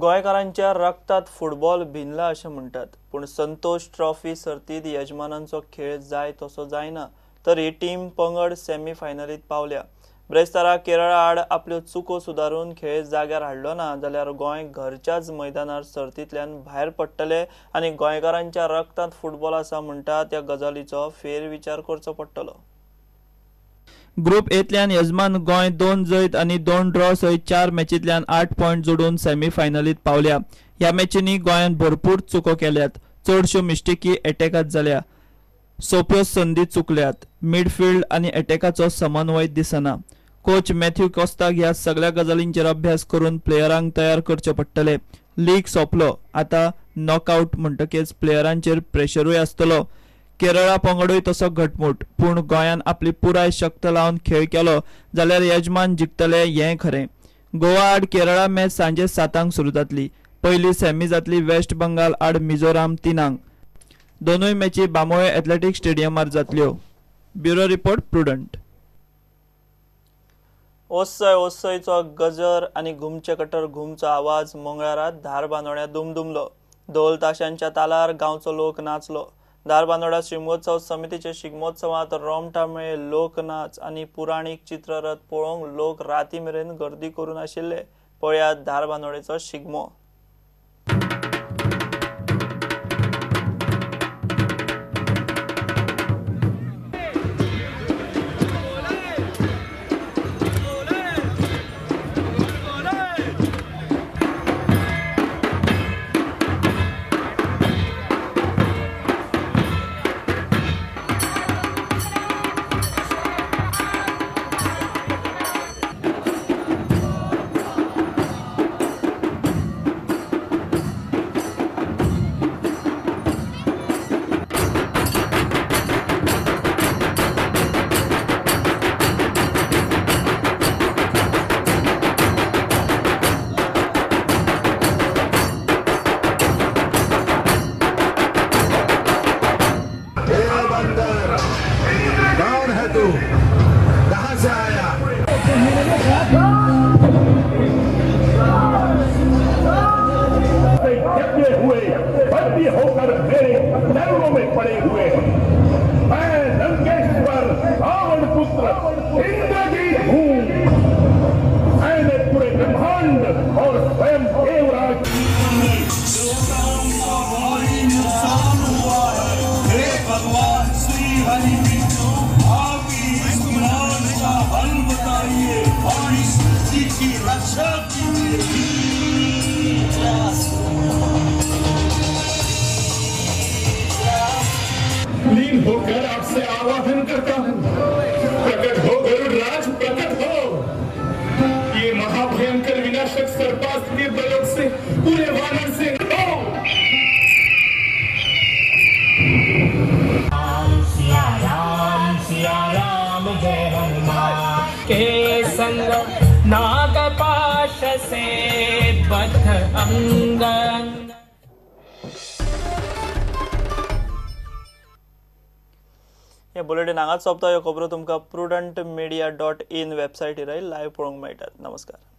गोंयकारांच्या रक्तात फुटबॉल भिनला अशें म्हणटात, पूण संतोष ट्रॉफी सर्तीत यजमानांचो खेळ जाय तसो जायना, तरी टीम पंगड सेमी फायनलींत पावल्या। ब्रेस्तारा केरळा आड आपल्यो चुको सुदारून खेळ जाग्यार हाडलो ना जाल्यार गोंय घरच्याच मैदानार सर्तींतल्यान भायर पडटले आनी गोंयकारांच्या रक्तांत फुटबॉल आसा म्हणटा त्या गजालीचो फेरविचार करचो पडटलो। ग्रुप एतल्यान यजमान गोंय 2 जैत आनी 2 ड्रॉ सयत 4 मॅचींतल्यान 8 पॉयंट जोडून सेमी फायनलींत पावल्या। ह्या मॅचींनी गोंयान भरपूर चुको केल्यात, चडश्यो मिस्टेकी अटॅकात जाल्या, सोप्यो संदी चुकल्यात, मिडफिल्ड आनी अटॅकाचो समन्वय दिसना। कोच मॅथ्यू कॉस्ताक ह्या सगळ्या गजालींचेर अभ्यास करून प्लेयरांक तयार करचे पडटले। लीग सोंपलो, आतां नॉकआउट म्हणटकीच प्लेयरांचेर प्रेशरूय आसतलो। केरळा पंगडूय तसो घटमूट, पूण गोंयान आपली पुराय शक्त लावन खेळ केलो जाल्यार यजमान जिखतले हें खरें। गोवा आड केरळा मॅच सांजे 7 सुरू जातली। पयली सेमी जातली वेस्ट बंगाल आड मिझोराम 3। दोनूय मॅची बामोळे एथलेटीक स्टेडियमार जातल्यो। Bureau report Prudent. ओसय ओसयचो गजर आनी घुमचे कटर घुमचो आवाज मंगळारात धारबांदोड्या दुमदुमलो। ढोल ताशांच्या तालार गांवचो लोक नाचलो। धारबांदोड्या शिगमोत्सव समितीचे शिगमोत्सवात रोमटामेळ लोकनाच आनी पुराणीक चित्ररथ पळोवंक लोक राती मेरेन गर्दी करून आशिल्ले। पळयात धारबांदोडेचो शिगमो। कहाँ से आया? जगे हुए बंदी होकर मेरे पैरों में पड़े हुए मैं लंकेश्वर रावण पुत्र इंद्रजीत हूँ। मैंने पूरे ब्रह्मांड और स्वयं देवराज भगवान श्री हरि की रक्षा लीन होकर आपसे आवाहन करता हूँ, प्रकट हो गरुड़राज, प्रकट हो। ये महाभयंकर विनाशक सर्पास्त्र के प्रयोग से पूरे वानर से सिया राम जय हनुमान के संग नागपाश से बद्ध अंग। हे बुलेटिन हांगाच सोंपता। ह्यो खबरो तुमकां prudentmedia.in वेबसायटीर लायव्ह पळोवंक मेळटात। नमस्कार।